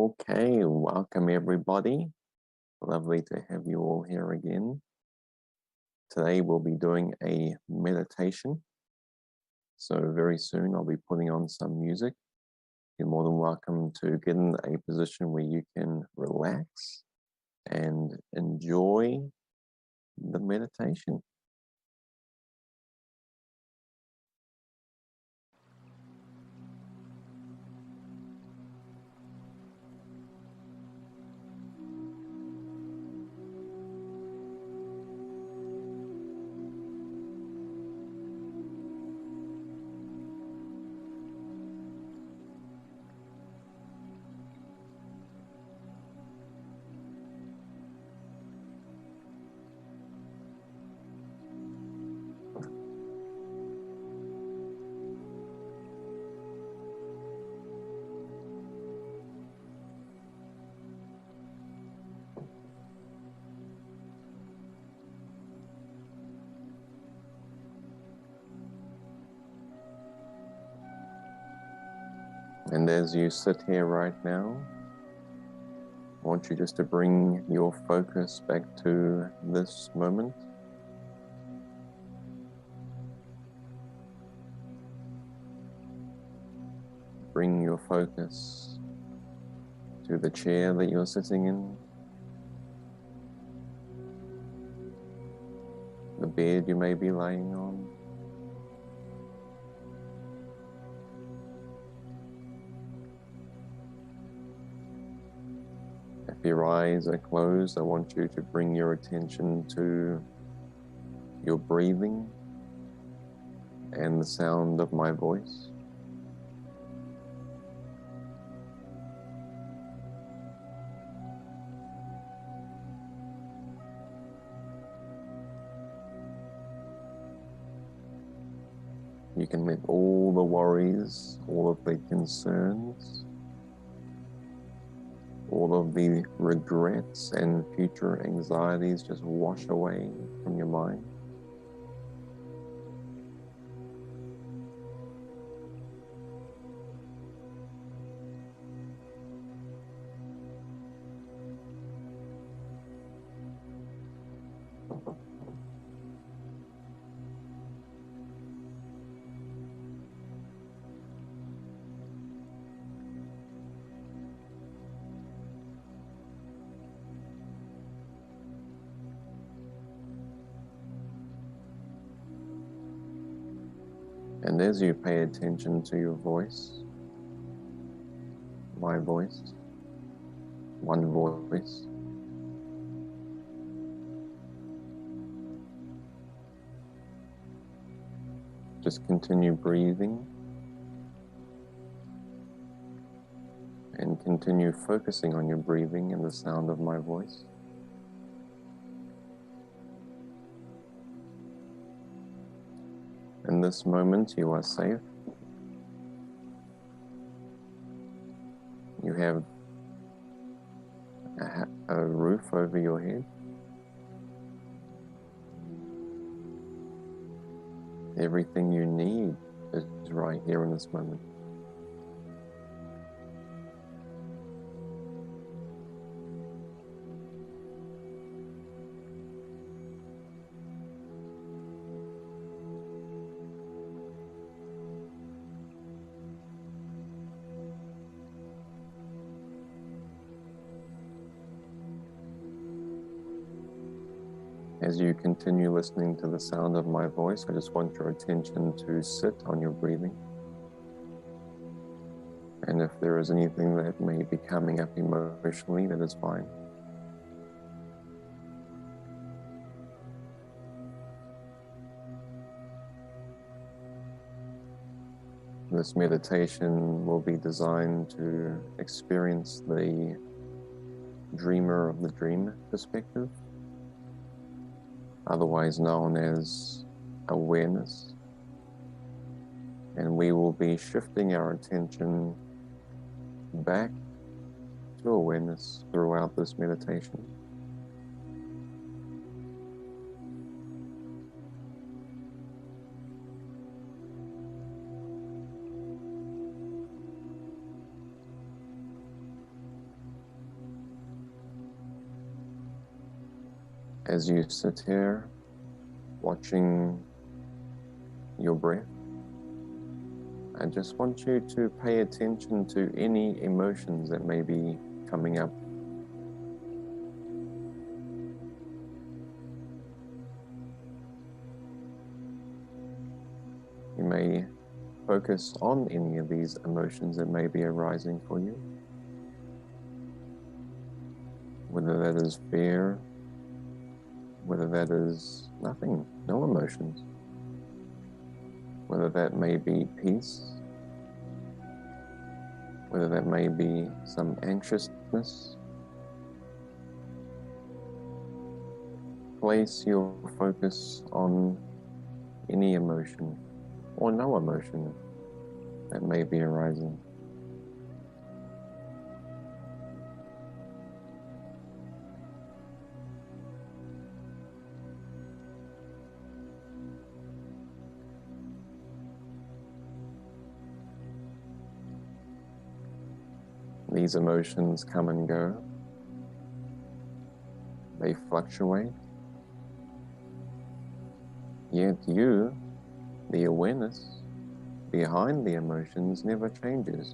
Okay, welcome everybody. Lovely to have you all here again. Today we'll be doing a meditation. So very soon I'll be putting on some music. You're more than welcome to get in a position where you can relax and enjoy the meditation. And as you sit here right now, I want you just to bring your focus back to this moment. Bring your focus to the chair that you're sitting in, the bed you may be laying on. If your eyes are closed, I want you to bring your attention to your breathing and the sound of my voice. You can let all the worries, all of the concerns, all of the regrets and future anxieties just wash away from your mind. And as you pay attention to your voice, my voice, one voice, just continue breathing and continue focusing on your breathing and the sound of my voice. In this moment, you are safe. You have a roof over your head. Everything you need is right here in this moment. As you continue listening to the sound of my voice, I just want your attention to sit on your breathing. And if there is anything that may be coming up emotionally, that is fine. This meditation will be designed to experience the dreamer of the dream perspective, otherwise known as awareness. And we will be shifting our attention back to awareness throughout this meditation. As you sit here watching your breath, I just want you to pay attention to any emotions that may be coming up. You may focus on any of these emotions that may be arising for you, whether that is fear, whether that is nothing, no emotions, whether that may be peace, whether that may be some anxiousness. Place your focus on any emotion or no emotion that may be arising. These emotions come and go. They fluctuate. Yet you, the awareness behind the emotions, never changes.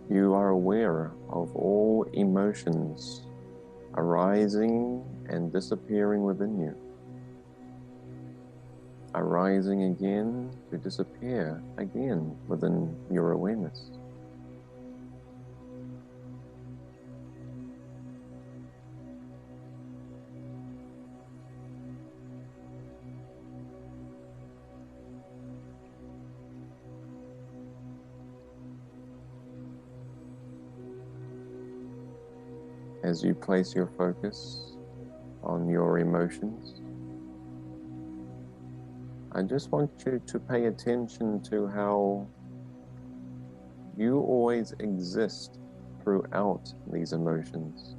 You are aware of all emotions arising and disappearing within you, arising again to disappear again within your awareness. As you place your focus on your emotions, I just want you to pay attention to how you always exist throughout these emotions.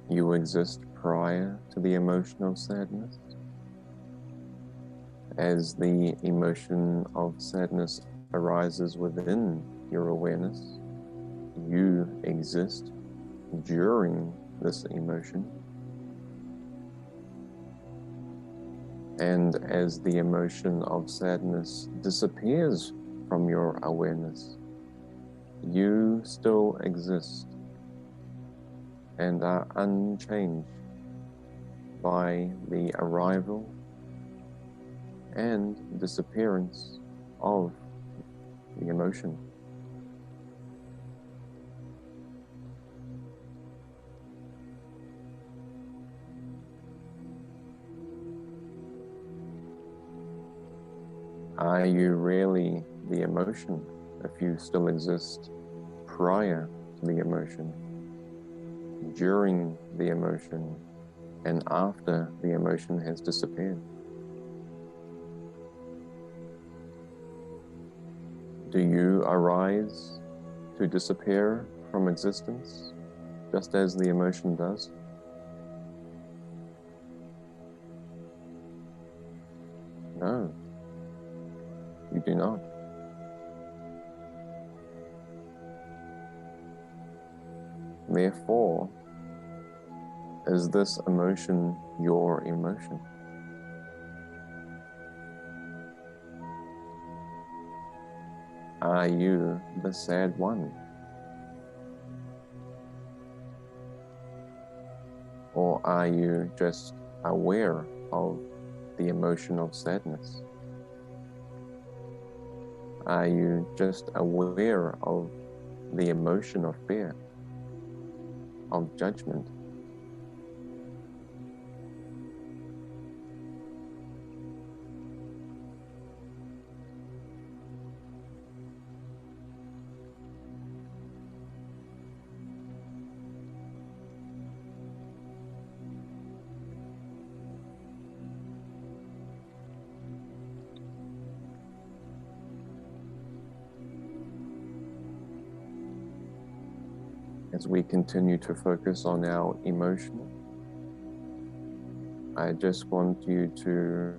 You exist prior to the emotion of sadness. As the emotion of sadness arises within your awareness, you exist during this emotion. And as the emotion of sadness disappears from your awareness, you still exist and are unchanged by the arrival and disappearance of the emotion. Are you really the emotion if you still exist prior to the emotion, during the emotion, and after the emotion has disappeared? Do you arise to disappear from existence just as the emotion does? No. You do not. Therefore, is this emotion your emotion? Are you the sad one? Or are you just aware of the emotion of sadness? Are you just aware of the emotion of fear, of judgment? As we continue to focus on our emotion, I just want you to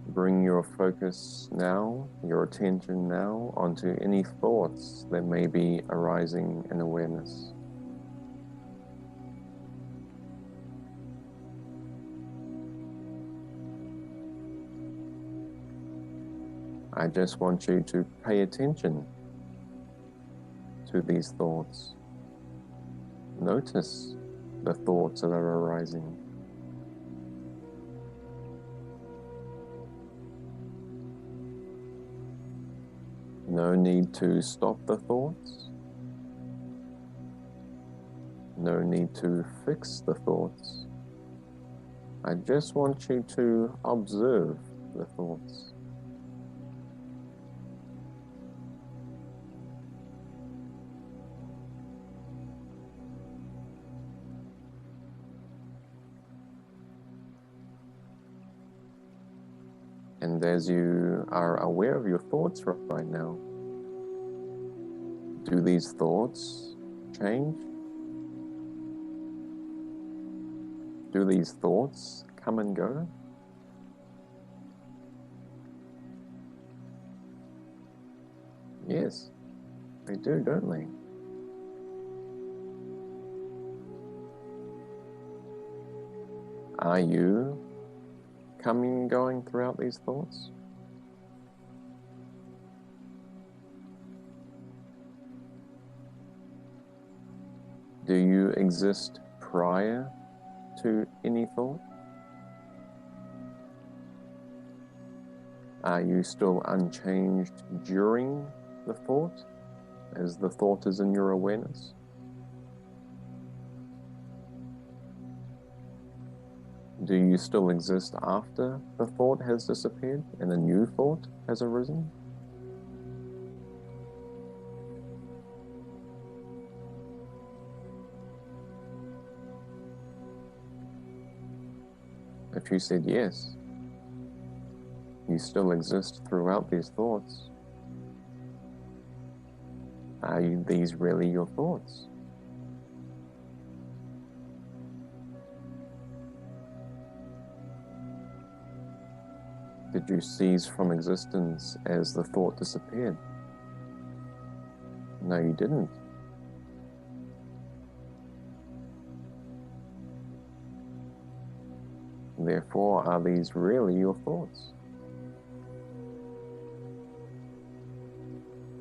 bring your focus now, your attention now, onto any thoughts that may be arising in awareness. I just want you to pay attention to these thoughts. Notice the thoughts that are arising. No need to stop the thoughts. No need to fix the thoughts. I just want you to observe the thoughts. And as you are aware of your thoughts right now, do these thoughts change? Do these thoughts come and go? Yes, they do, don't they? Are you coming and going throughout these thoughts? Do you exist prior to any thought? Are you still unchanged during the thought, as the thought is in your awareness? Do you still exist after the thought has disappeared and a new thought has arisen? If you said yes, you still exist throughout these thoughts. Are these really your thoughts? Did you cease from existence as the thought disappeared? No, you didn't. Therefore, are these really your thoughts?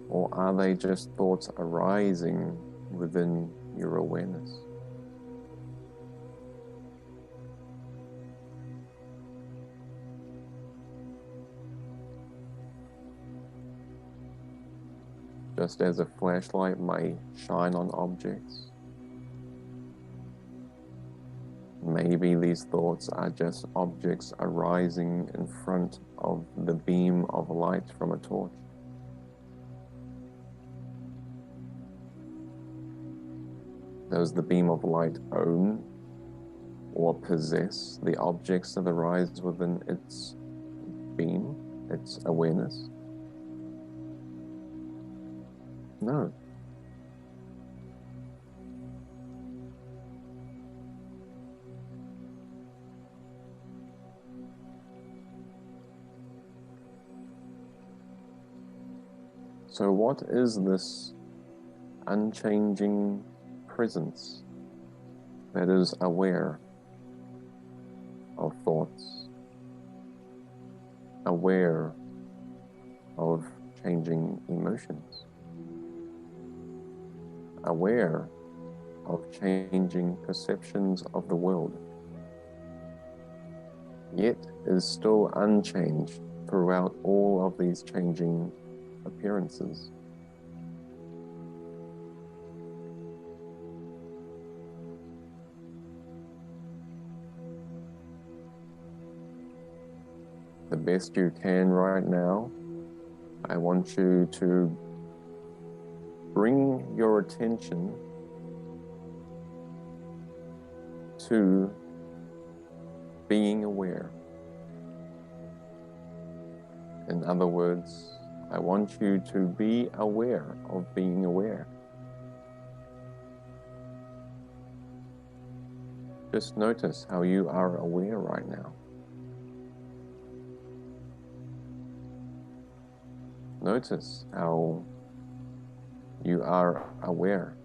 Or are they just thoughts arising within your awareness? Just as a flashlight may shine on objects, maybe these thoughts are just objects arising in front of the beam of light from a torch. Does the beam of light own or possess the objects that arise within its beam, its awareness? No. So what is this unchanging presence that is aware of thoughts, aware of changing emotions, aware of changing perceptions of the world, yet is still unchanged throughout all of these changing appearances? The best you can right now, I want you to bring your attention to being aware. In other words, I want you to be aware of being aware. Just notice how you are aware right now. Notice how you are aware,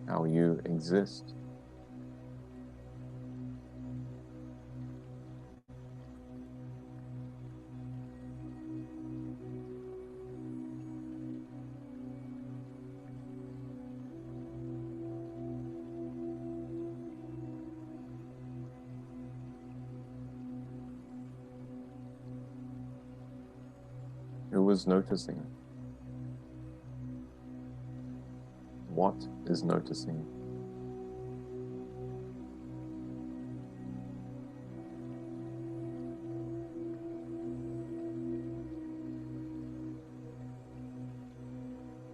how you exist. Who is noticing? What is noticing?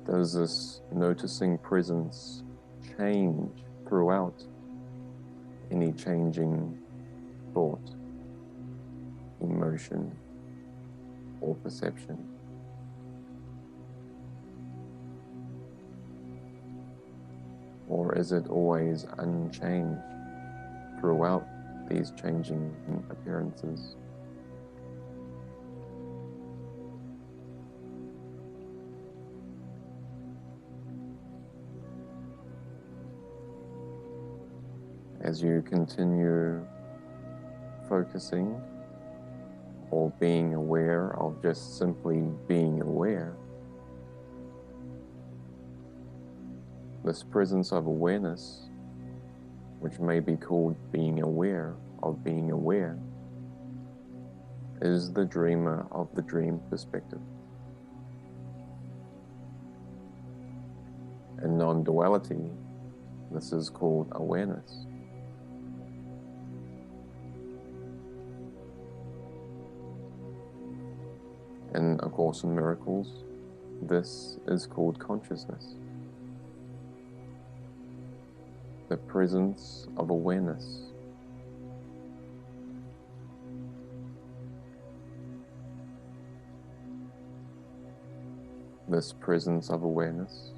Does this noticing presence change throughout any changing thought, emotion, or perception? Or is it always unchanged throughout these changing appearances? As you continue focusing or being aware of just simply being aware, this presence of awareness, which may be called being aware of being aware, is the dreamer of the dream perspective. In non-duality, this is called awareness. In A Course in Miracles, this is called consciousness. The presence of awareness. This presence of awareness,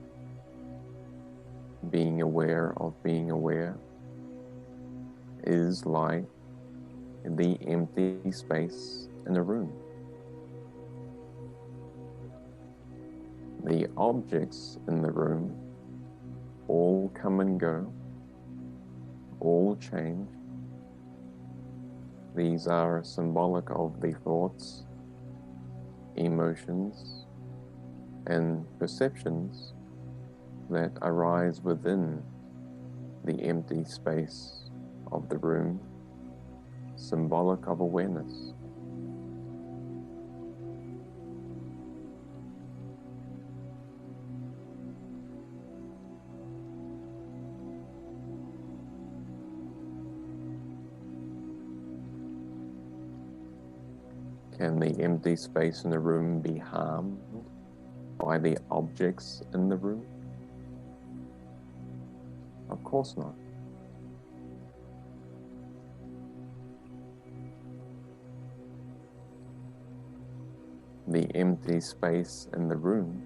being aware of being aware, is like the empty space in a room. The objects in the room all come and go, all change. These are symbolic of the thoughts, emotions, and perceptions that arise within the empty space of the room, symbolic of awareness. Can the empty space in the room be harmed by the objects in the room? Of course not. The empty space in the room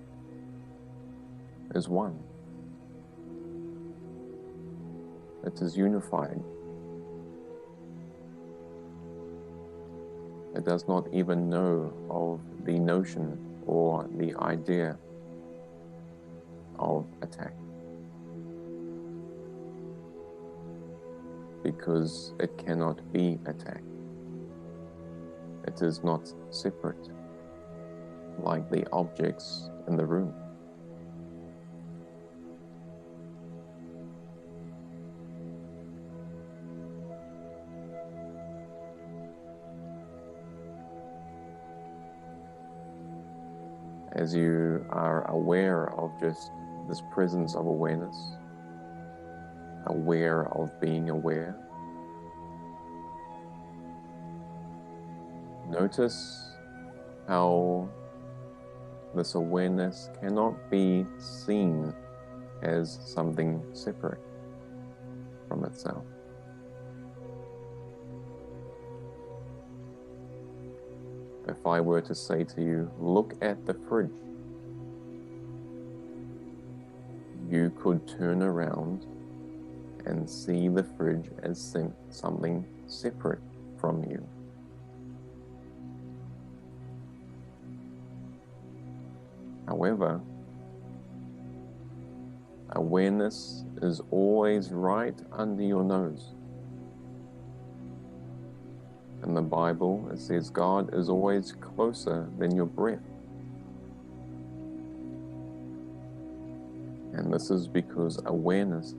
is one. It is unified. It does not even know of the notion or the idea of attack, because it cannot be attacked. It is not separate like the objects in the room. As you are aware of just this presence of awareness, aware of being aware, notice how this awareness cannot be seen as something separate from itself. If I were to say to you, look at the fridge, you could turn around and see the fridge as something separate from you. However, awareness is always right under your nose. In the Bible, it says God is always closer than your breath. And this is because awareness,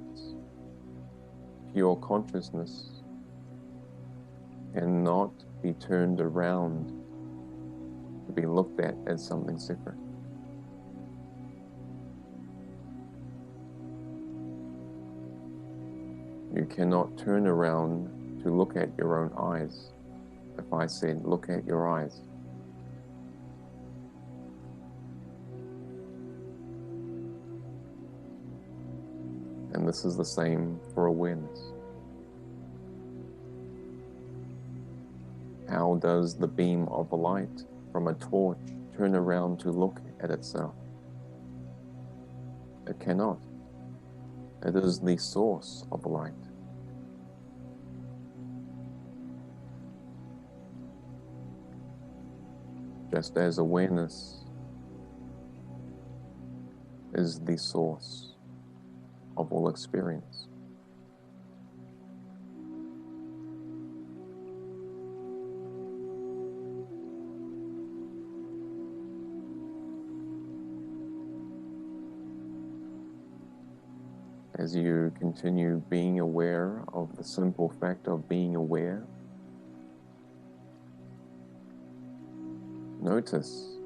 pure consciousness, cannot be turned around to be looked at as something separate. You cannot turn around to look at your own eyes. If I said, look at your eyes. And this is the same for awareness. How does the beam of light from a torch turn around to look at itself? It cannot. It is the source of light. Just as awareness is the source of all experience. As you continue being aware of the simple fact of being aware, notice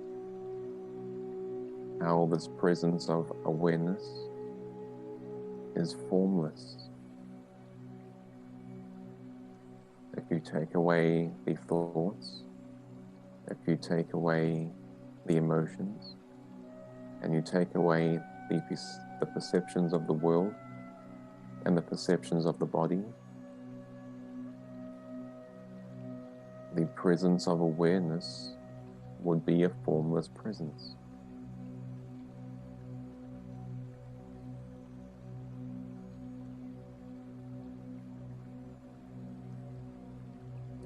how this presence of awareness is formless. If you take away the thoughts, if you take away the emotions, and you take away the perceptions of the world and the perceptions of the body, the presence of awareness would be a formless presence.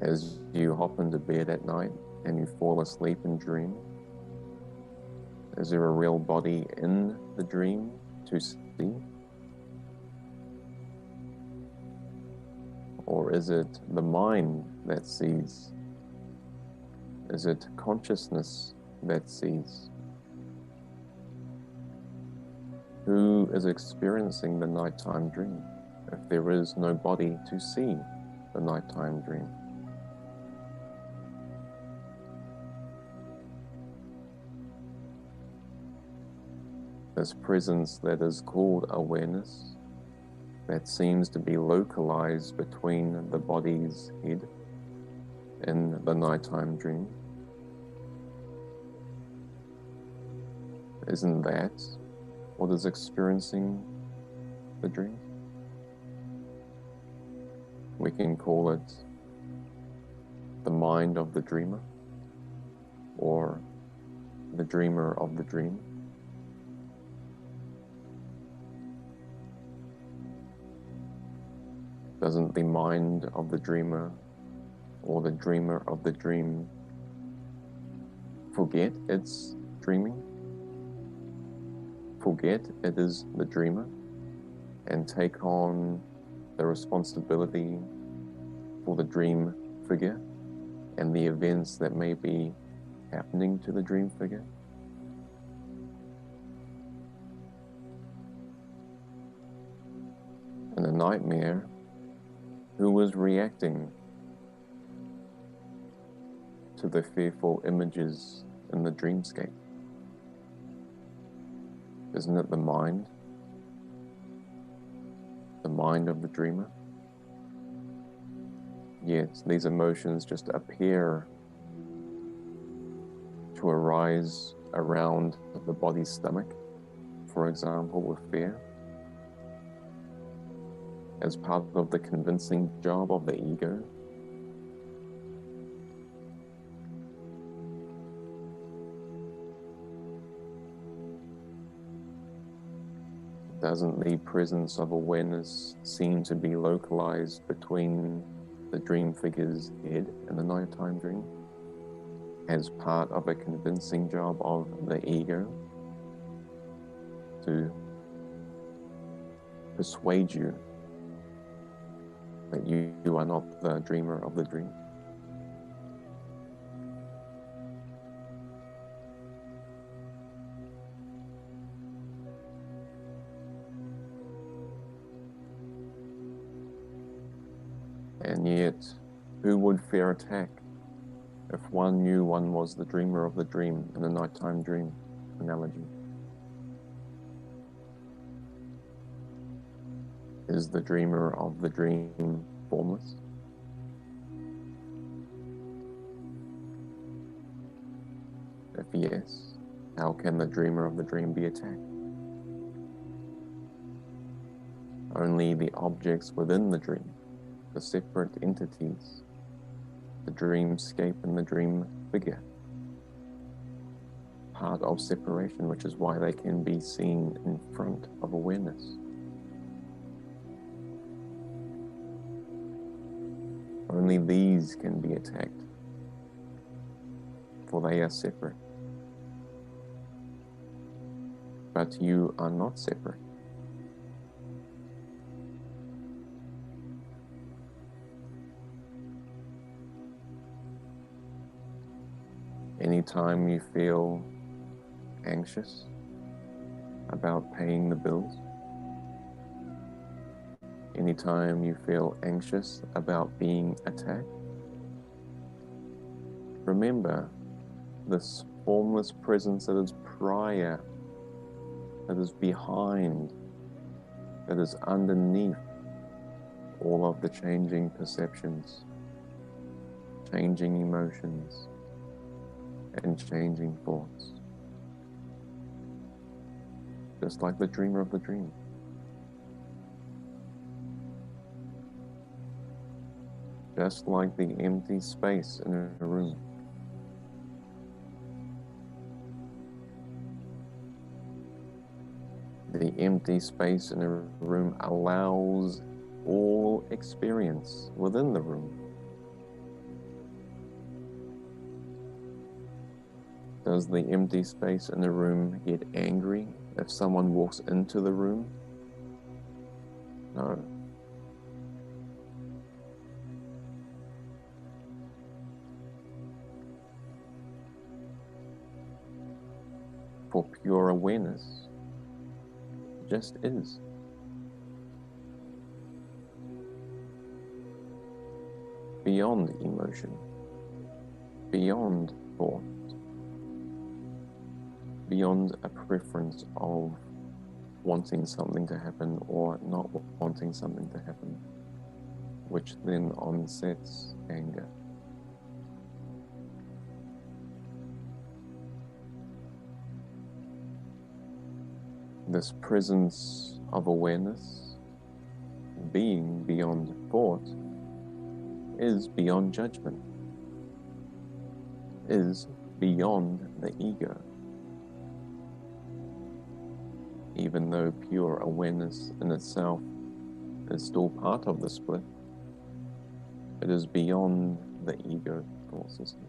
As you hop into bed at night and you fall asleep and dream, is there a real body in the dream to see? Or is it the mind that sees? Is it consciousness that sees? Who is experiencing the nighttime dream if there is no body to see the nighttime dream? This presence that is called awareness, that seems to be localized between the body's head in the nighttime dream, isn't that what is experiencing the dream? We can call it the mind of the dreamer, or the dreamer of the dream. Doesn't the mind of the dreamer or the dreamer of the dream forget it's dreaming? Forget it is the dreamer and take on the responsibility for the dream figure and the events that may be happening to the dream figure? In a nightmare, who is reacting to the fearful images in the dreamscape? Isn't it the mind? The mind of the dreamer? Yes, these emotions just appear to arise around the body's stomach, for example, with fear, as part of the convincing job of the ego. Doesn't the presence of awareness seem to be localized between the dream figure's head and the nighttime dream, as part of a convincing job of the ego? to persuade you that you are not the dreamer of the dream. And yet, who would fear attack if one knew one was the dreamer of the dream in a nighttime dream analogy? Is the dreamer of the dream formless? If yes, how can the dreamer of the dream be attacked? Only the objects within the dream, the separate entities, the dreamscape and the dream figure, part of separation, which is why they can be seen in front of awareness. Only these can be attacked, for they are separate. But you are not separate. Anytime you feel anxious about paying the bills, anytime you feel anxious about being attacked, remember this formless presence that is prior, that is behind, that is underneath all of the changing perceptions, changing emotions, and changing thoughts. Just like the dreamer of the dream. Just like the empty space in a room. The empty space in a room allows all experience within the room. Does the empty space in the room get angry if someone walks into the room? No. For pure awareness, just is. Beyond emotion, beyond thought, beyond a preference of wanting something to happen or not wanting something to happen, which then onsets anger. This presence of awareness, being beyond thought, is beyond judgment, is beyond the ego. Even though pure awareness in itself is still part of the split, it is beyond the ego thought system.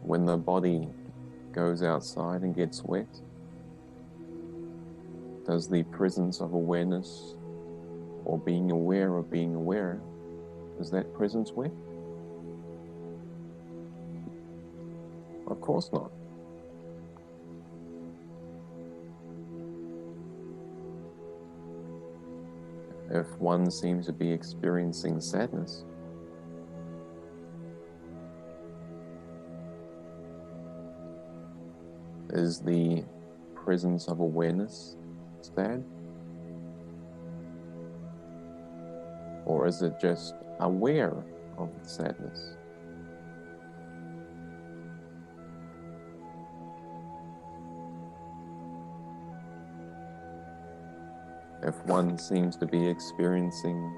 When the body goes outside and gets wet, does the presence of awareness or being aware of being aware, is that presence wet? Of course not. If one seems to be experiencing sadness, is the presence of awareness sad? Or is it just aware of the sadness? If one seems to be experiencing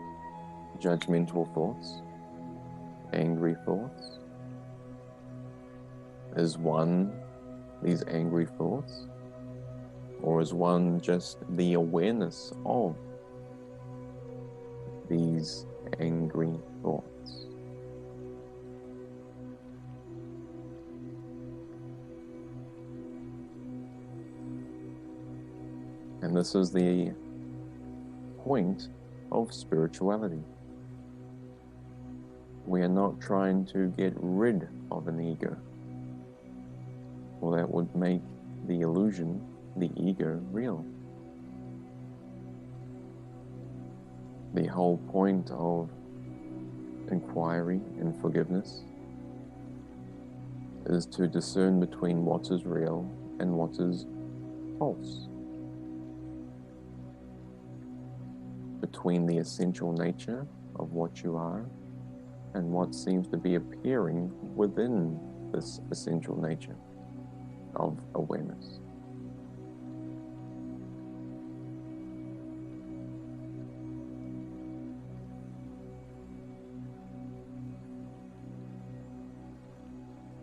judgmental thoughts, angry thoughts, is one these angry thoughts? Or is one just the awareness of these angry thoughts? And this is the point of spirituality. We are not trying to get rid of an ego, or that would make the illusion, the ego, real. The whole point of inquiry and forgiveness is to discern between what is real and what is false, between the essential nature of what you are and what seems to be appearing within this essential nature of awareness.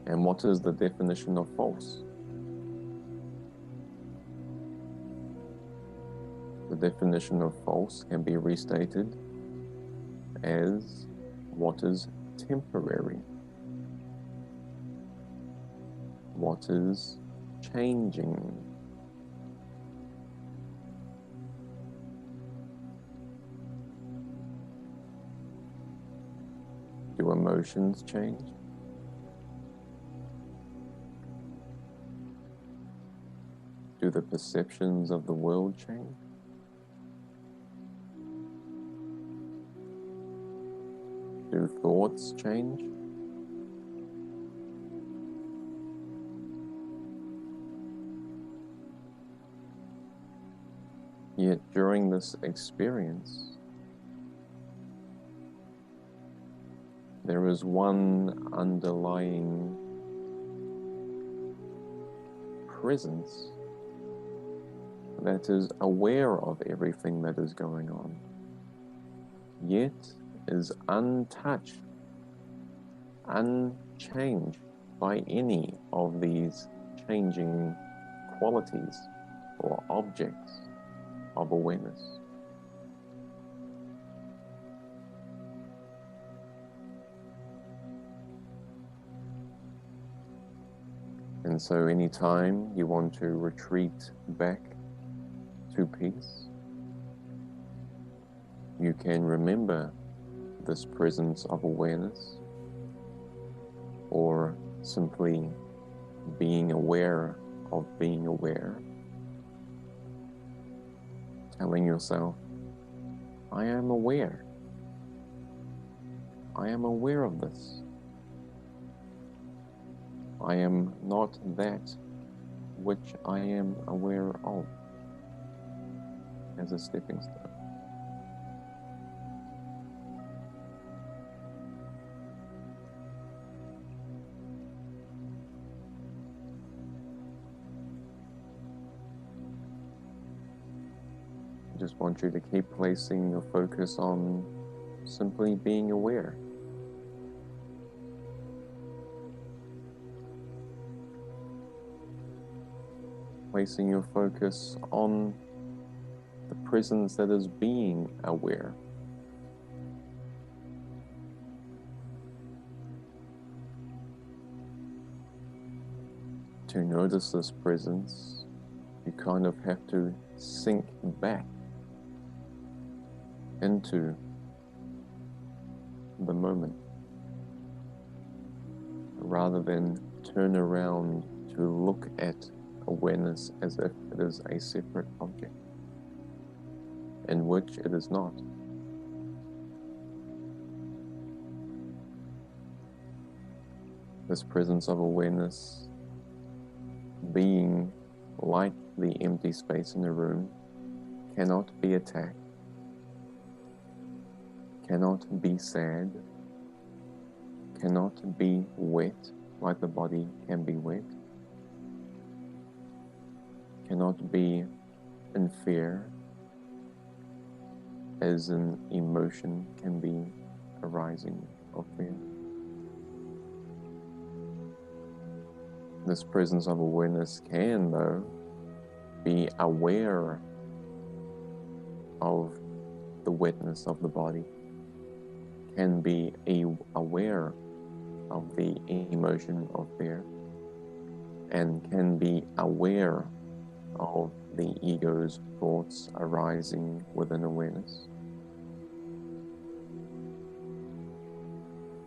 And what is the definition of false? The definition of false can be restated as what is temporary, what is changing. Do emotions change? Do the perceptions of the world change? Do thoughts change? Yet during this experience, there is one underlying presence that is aware of everything that is going on, yet is untouched, unchanged by any of these changing qualities or objects of awareness. And so anytime you want to retreat back to peace, you can remember this presence of awareness, or simply being aware of being aware, telling yourself, I am aware. I am aware of this. I am not that which I am aware of, as a stepping stone. I just want you to keep placing your focus on simply being aware. Placing your focus on the presence that is being aware. To notice this presence, you kind of have to sink back into the moment, rather than turn around to look at awareness as if it is a separate object, in which it is not. This presence of awareness, being like the empty space in the room, cannot be attacked, cannot be sad, cannot be wet like the body can be wet, cannot be in fear as an emotion can be arising of fear. This presence of awareness can, though, be aware of the wetness of the body, can be aware of the emotion of fear, and can be aware of the ego's thoughts arising within awareness.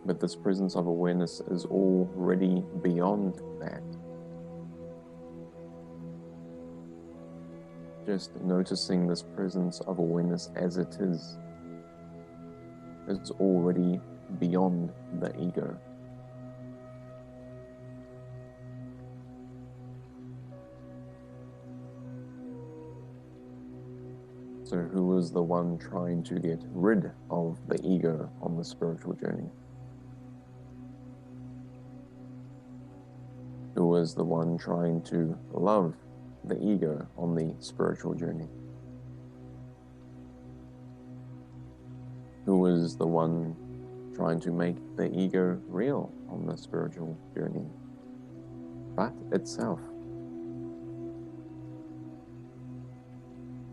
But this presence of awareness is already beyond that. Just noticing this presence of awareness as it is already beyond the ego. So who is the one trying to get rid of the ego on the spiritual journey? Who is the one trying to love the ego on the spiritual journey? Who is the one trying to make the ego real on the spiritual journey? But itself.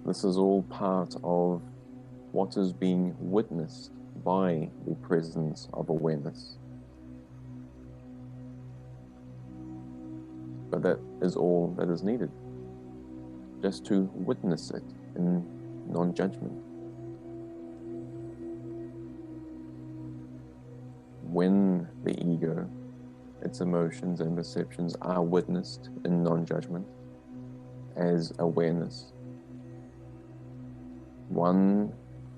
This is all part of what is being witnessed by the presence of awareness. But that is all that is needed, just to witness it in non-judgment. When the ego, its emotions and perceptions are witnessed in non-judgment as awareness, one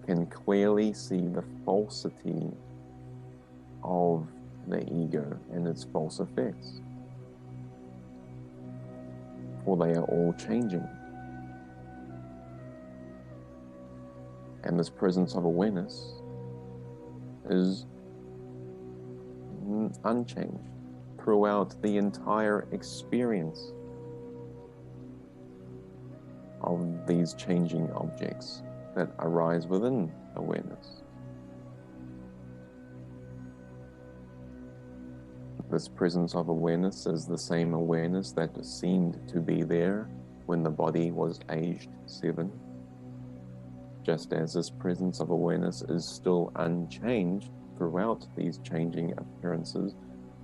can clearly see the falsity of the ego and its false effects. For they are all changing. And this presence of awareness is unchanged throughout the entire experience of these changing objects that arise within awareness. This presence of awareness is the same awareness that seemed to be there when the body was aged 7, just as this presence of awareness is still unchanged throughout these changing appearances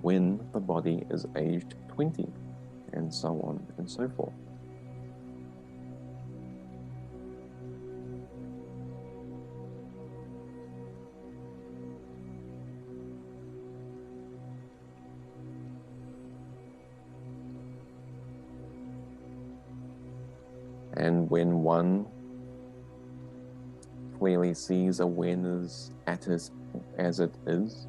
when the body is aged 20, and so on and so forth. And when one clearly sees awareness as it is,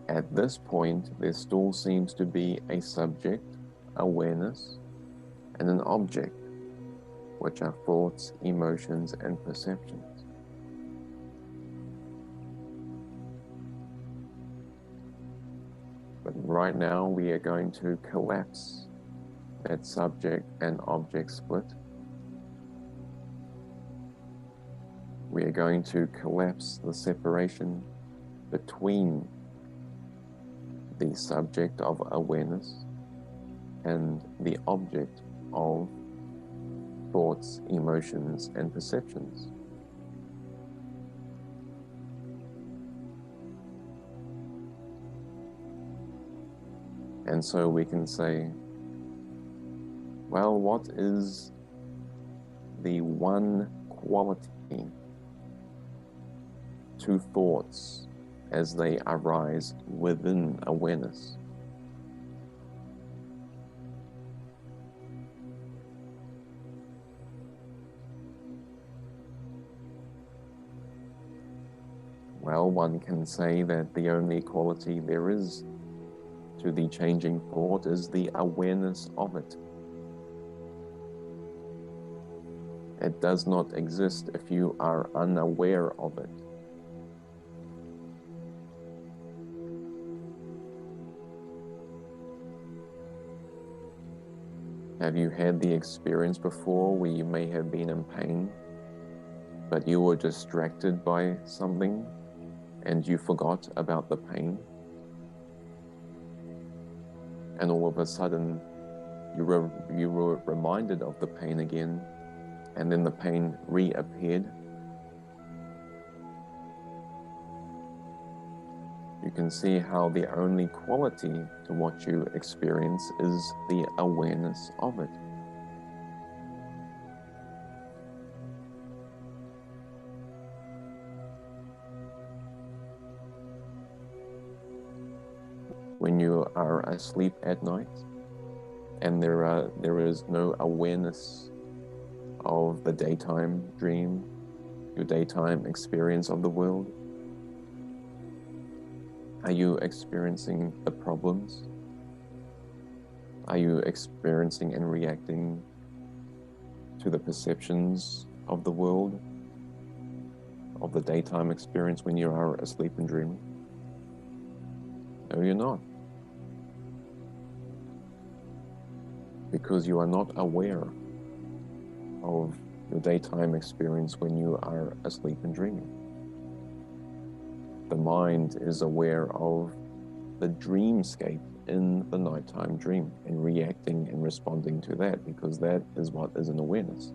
at this point there still seems to be a subject, awareness, and an object, which are thoughts, emotions, and perceptions. But right now we are going to collapse that subject and object split. We are going to collapse the separation between the subject of awareness and the object of thoughts, emotions, and perceptions. And so we can say, well, what is the one quality to thoughts as they arise within awareness? Well, one can say that the only quality there is to the changing thought is the awareness of it. It does not exist if you are unaware of it. Have you had the experience before where you may have been in pain, but you were distracted by something and you forgot about the pain? and all of a sudden you were reminded of the pain again, and then the pain reappeared, you can see how the only quality to what you experience is the awareness of it. When you are asleep at night and there is no awareness of the daytime dream, your daytime experience of the world, are you experiencing the problems? Are you experiencing and reacting to the perceptions of the world, of the daytime experience when you are asleep and dreaming? No, you're not. Because you are not aware of your daytime experience when you are asleep and dreaming. The mind is aware of the dreamscape in the nighttime dream and reacting and responding to that, because that is what is an awareness.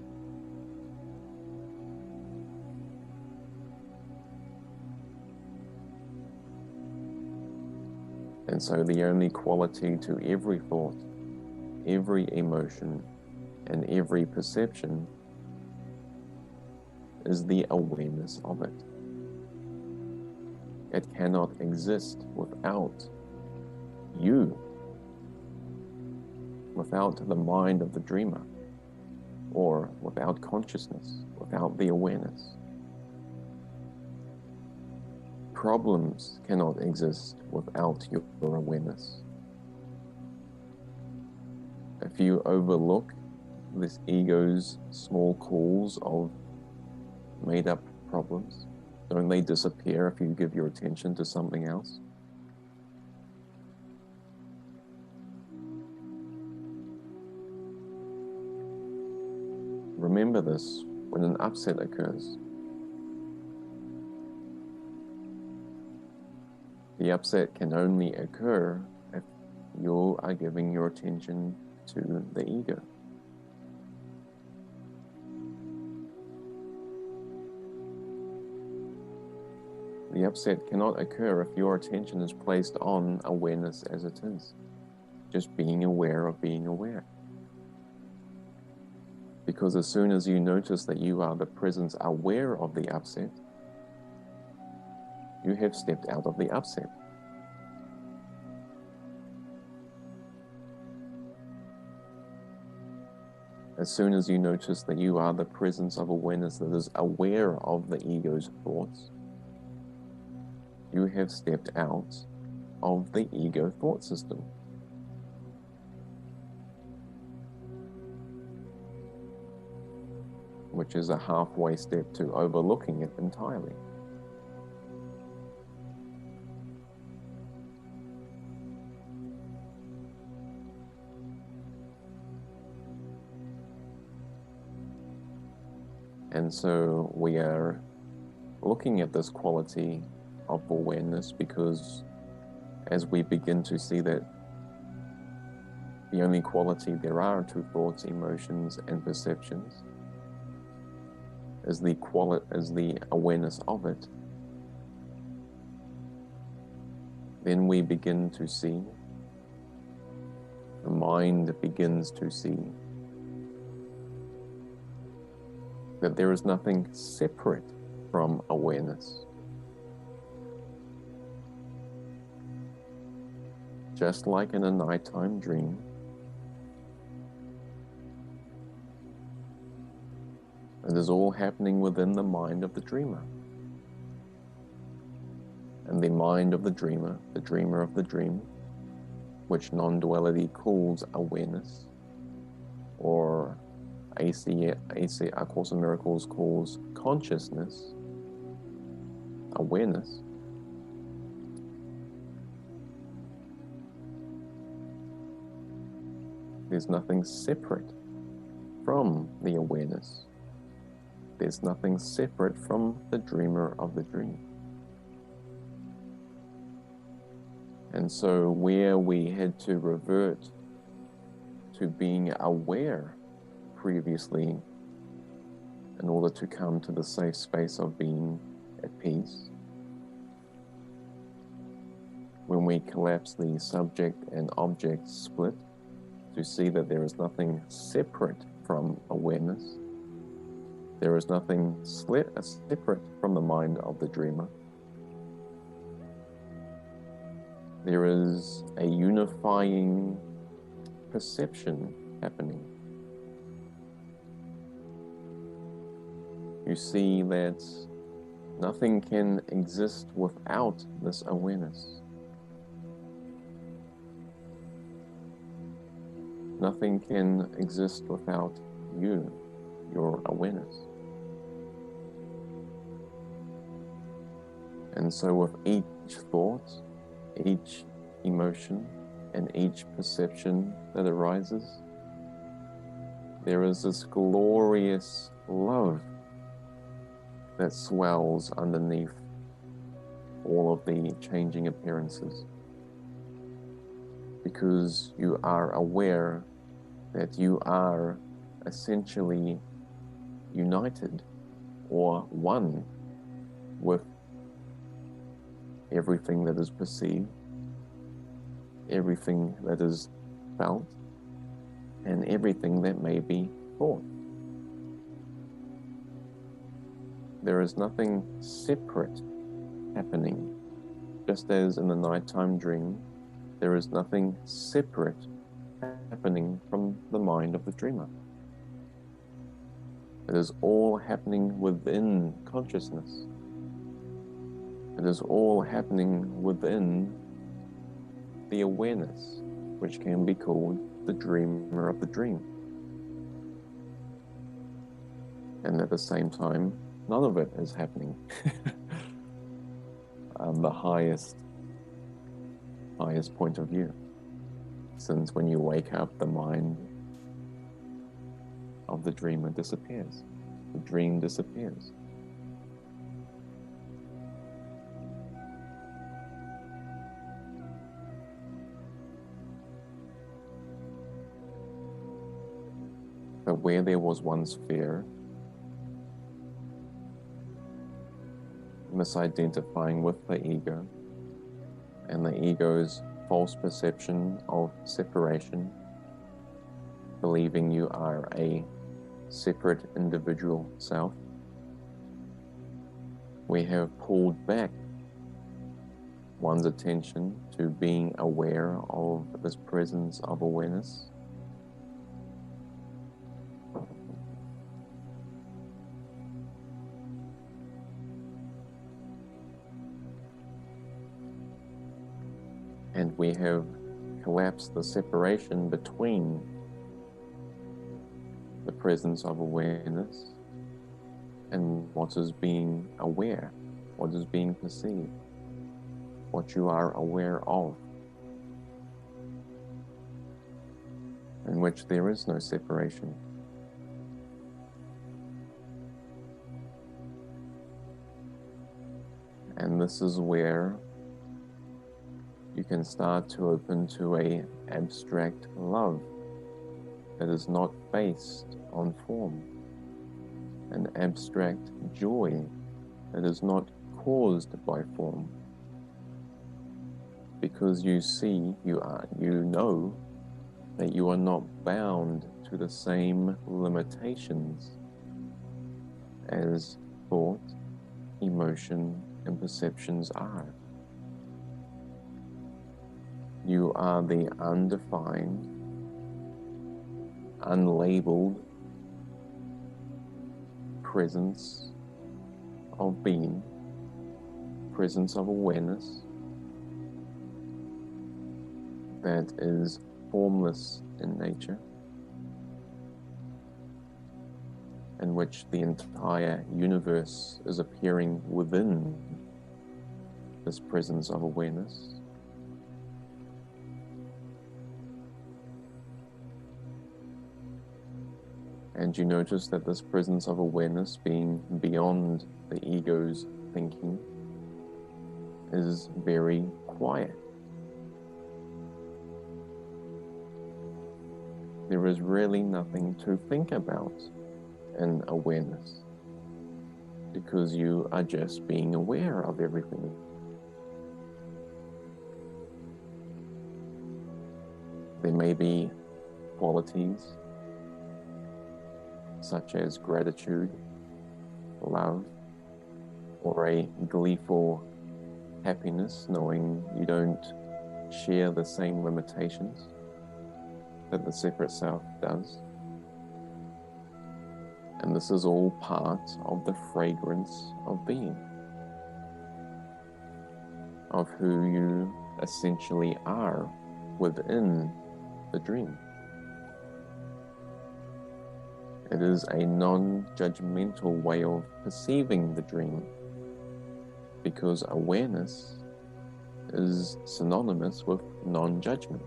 And so the only quality to every thought, every emotion, and every perception is the awareness of it. It cannot exist without you, without the mind of the dreamer, or without consciousness, without the awareness. Problems cannot exist without your awareness. If you overlook this ego's small calls of made-up problems, don't they disappear if you give your attention to something else? Remember this when an upset occurs. The upset can only occur if you are giving your attention to the ego. The upset cannot occur if your attention is placed on awareness as it is, just being aware of being aware. Because as soon as you notice that you are the presence aware of the upset, you have stepped out of the upset. As soon as you notice that you are the presence of awareness that is aware of the ego's thoughts, you have stepped out of the ego thought system. Which is a halfway step to overlooking it entirely. And so we are looking at this quality of awareness because as we begin to see that the only quality there are to thoughts, emotions, and perceptions is the awareness of it, then we begin to see, the mind begins to see that there is nothing separate from awareness. Just like in a nighttime dream, it is all happening within the mind of the dreamer. And the mind of the dreamer of the dream, which non-duality calls awareness, or A Course in Miracles calls consciousness, awareness, there's nothing separate from the awareness. There's nothing separate from the dreamer of the dream. And so where we had to revert to being aware previously in order to come to the safe space of being at peace, when we collapse the subject and object split to see that there is nothing separate from awareness, there is nothing separate from the mind of the dreamer. There is a unifying perception happening. You see that nothing can exist without this awareness. Nothing can exist without you, your awareness. And so with each thought, each emotion, and each perception that arises, there is this glorious love that swells underneath all of the changing appearances, because you are aware that you are essentially united or one with everything that is perceived, everything that is felt, and everything that may be thought. There is nothing separate happening. Just as in the nighttime dream, there is nothing separate happening from the mind of the dreamer. It is all happening within consciousness. It is all happening within the awareness, which can be called the dreamer of the dream. And at the same time, none of it is happening. The highest point of view. Since when you wake up, the mind of the dreamer disappears. The dream disappears. But where there was once fear, misidentifying with the ego, and the ego's false perception of separation, believing you are a separate individual self, we have pulled back one's attention to being aware of this presence of awareness. And we have collapsed the separation between the presence of awareness and what is being aware, what is being perceived, what you are aware of, in which there is no separation. And this is where you can start to open to an abstract love that is not based on form, an abstract joy that is not caused by form, because you see, you know that you are not bound to the same limitations as thought, emotion, and perceptions are. You are the undefined, unlabeled presence of being, presence of awareness that is formless in nature, in which the entire universe is appearing within this presence of awareness. And you notice that this presence of awareness, being beyond the ego's thinking, is very quiet. there is really nothing to think about in awareness, because you are just being aware of everything. There may be qualities such as gratitude, love, or a gleeful happiness, knowing you don't share the same limitations that the separate self does. And this is all part of the fragrance of being, of who you essentially are within the dream. It is a non-judgmental way of perceiving the dream, because awareness is synonymous with non-judgment.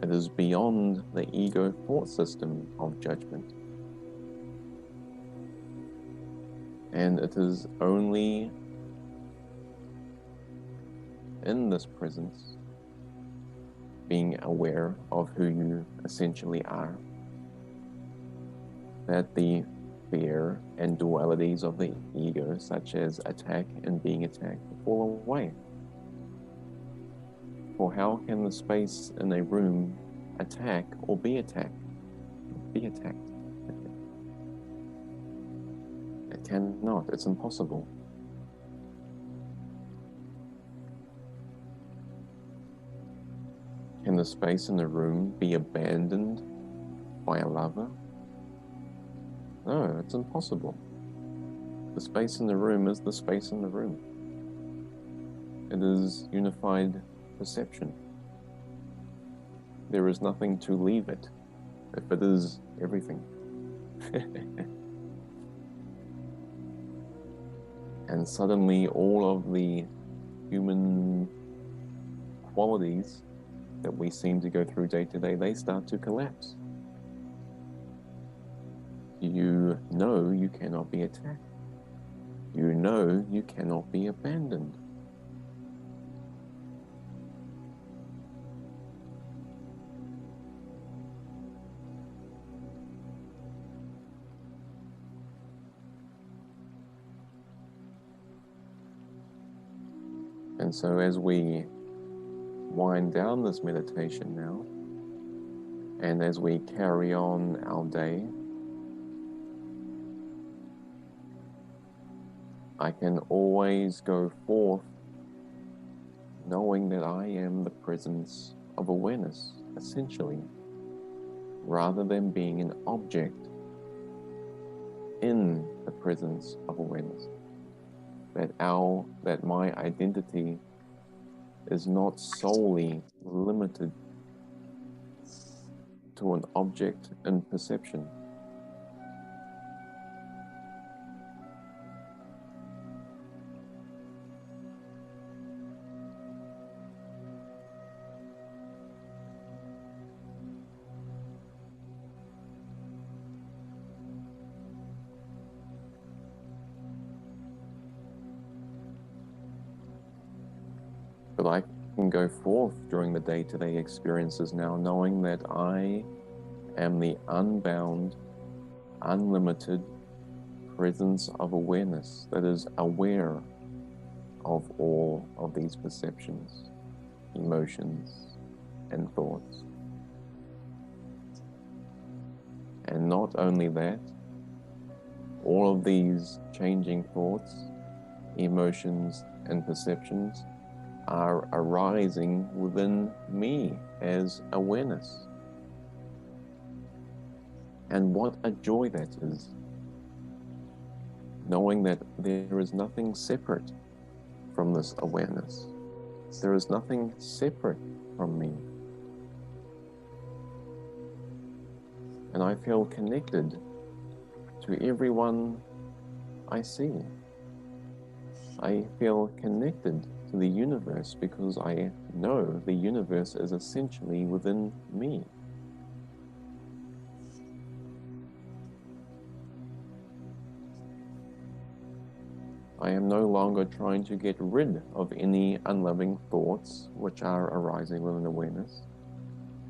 It is beyond the ego thought system of judgment. And it is only in this presence, being aware of who you essentially are, that the fear and dualities of the ego, such as attack and being attacked, fall away. For how can the space in a room attack or be attacked? It cannot, it's impossible. Can the space in the room be abandoned by a lover? No, it's impossible. The space in the room is the space in the room. It is unified perception. There is nothing to leave it, if it is everything. And suddenly all of the human qualities that we seem to go through day to day, they start to collapse. You know you cannot be attacked. You know you cannot be abandoned. And so as we wind down this meditation now, and as we carry on our day, I can always go forth knowing that I am the presence of awareness, essentially, rather than being an object in the presence of awareness. That my identity is not solely limited to an object in perception. But I can go forth during the day-to-day experiences now, knowing that I am the unbound, unlimited presence of awareness that is aware of all of these perceptions, emotions, and thoughts. And not only that, all of these changing thoughts, emotions, and perceptions are arising within me as awareness. And what a joy that is, knowing that there is nothing separate from this awareness. There is nothing separate from me. And I feel connected to everyone I see. I feel connected to the universe because I know the universe is essentially within me. I am no longer trying to get rid of any unloving thoughts which are arising within awareness.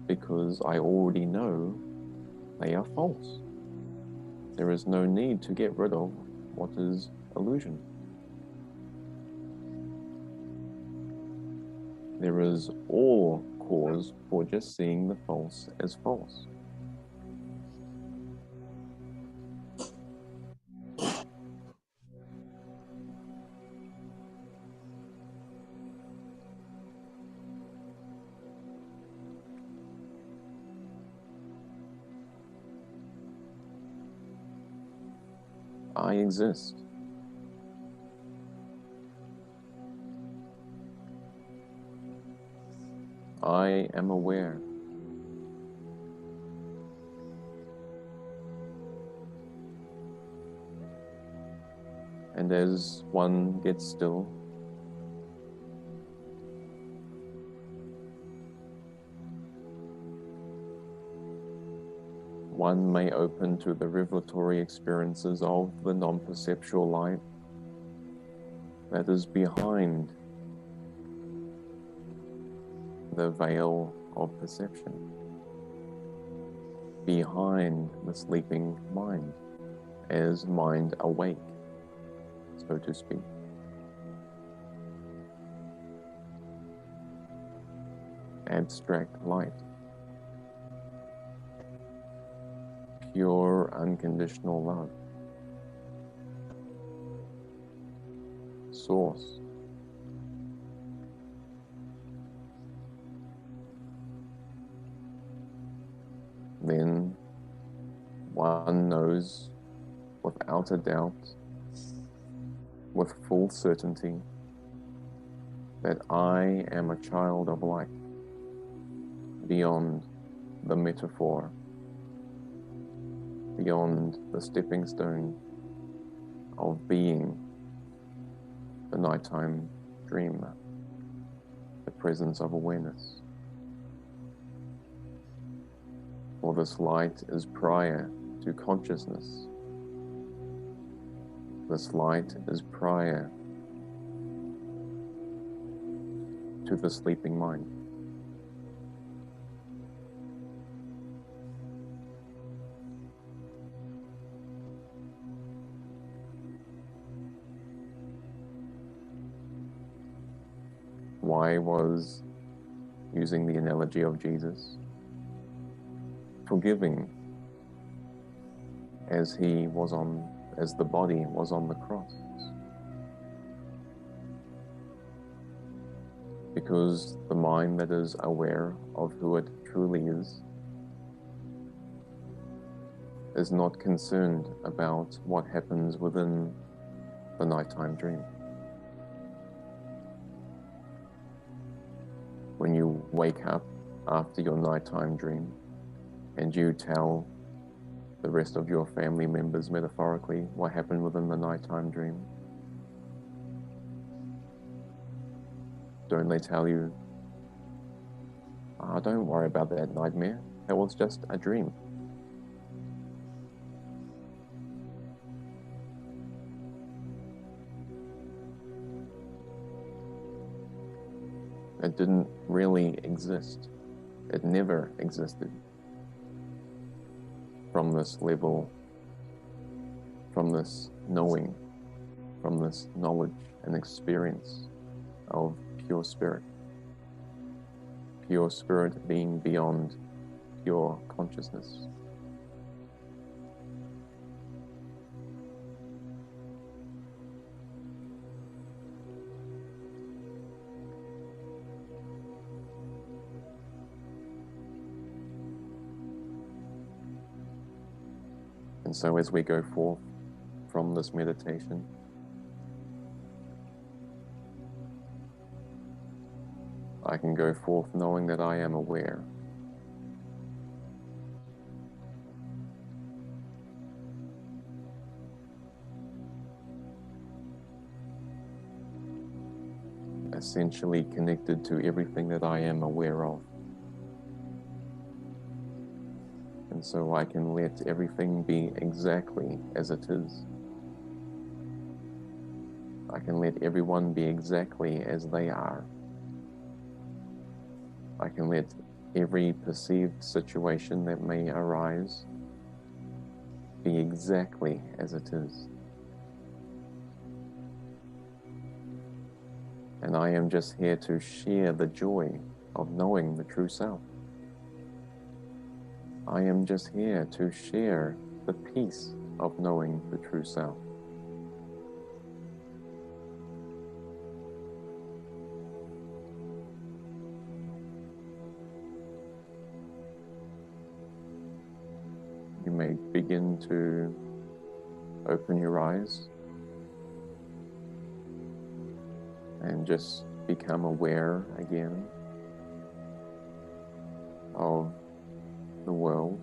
because I already know they are false. There is no need to get rid of what is illusion. There is all cause for just seeing the false as false. I exist. I am aware. And as one gets still, one may open to the revelatory experiences of the non-perceptual light that is behind the veil of perception, behind the sleeping mind, as mind awake, so to speak. Abstract light, pure unconditional love, source. Then one knows without a doubt, with full certainty, that I am a child of light, beyond the metaphor, beyond the stepping stone of being the nighttime dream, the presence of awareness. For this light is prior to consciousness. This light is prior to the sleeping mind. Why was, using the analogy of Jesus, forgiving as the body was on the cross? Because the mind that is aware of who it truly is not concerned about what happens within the nighttime dream. When you wake up after your nighttime dream and you tell the rest of your family members metaphorically what happened within the nighttime dream, don't they tell you, don't worry about that nightmare, that was just a dream? It didn't really exist. It never existed. From this level, from this knowing, from this knowledge and experience of pure spirit. Pure spirit being beyond pure consciousness. And so as we go forth from this meditation, I can go forth knowing that I am aware. Essentially connected to everything that I am aware of. And so I can let everything be exactly as it is. I can let everyone be exactly as they are. I can let every perceived situation that may arise be exactly as it is. And I am just here to share the joy of knowing the true self. I am just here to share the peace of knowing the true self. You may begin to open your eyes and just become aware again of the world,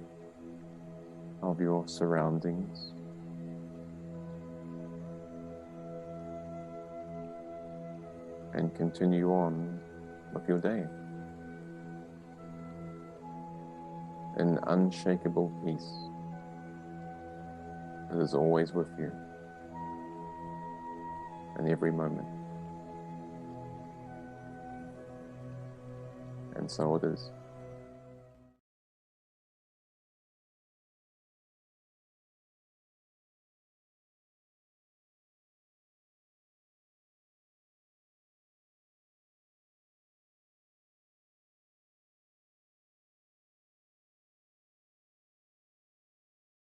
of your surroundings. And continue on with your day in unshakable peace that is always with you in every moment. And so it is.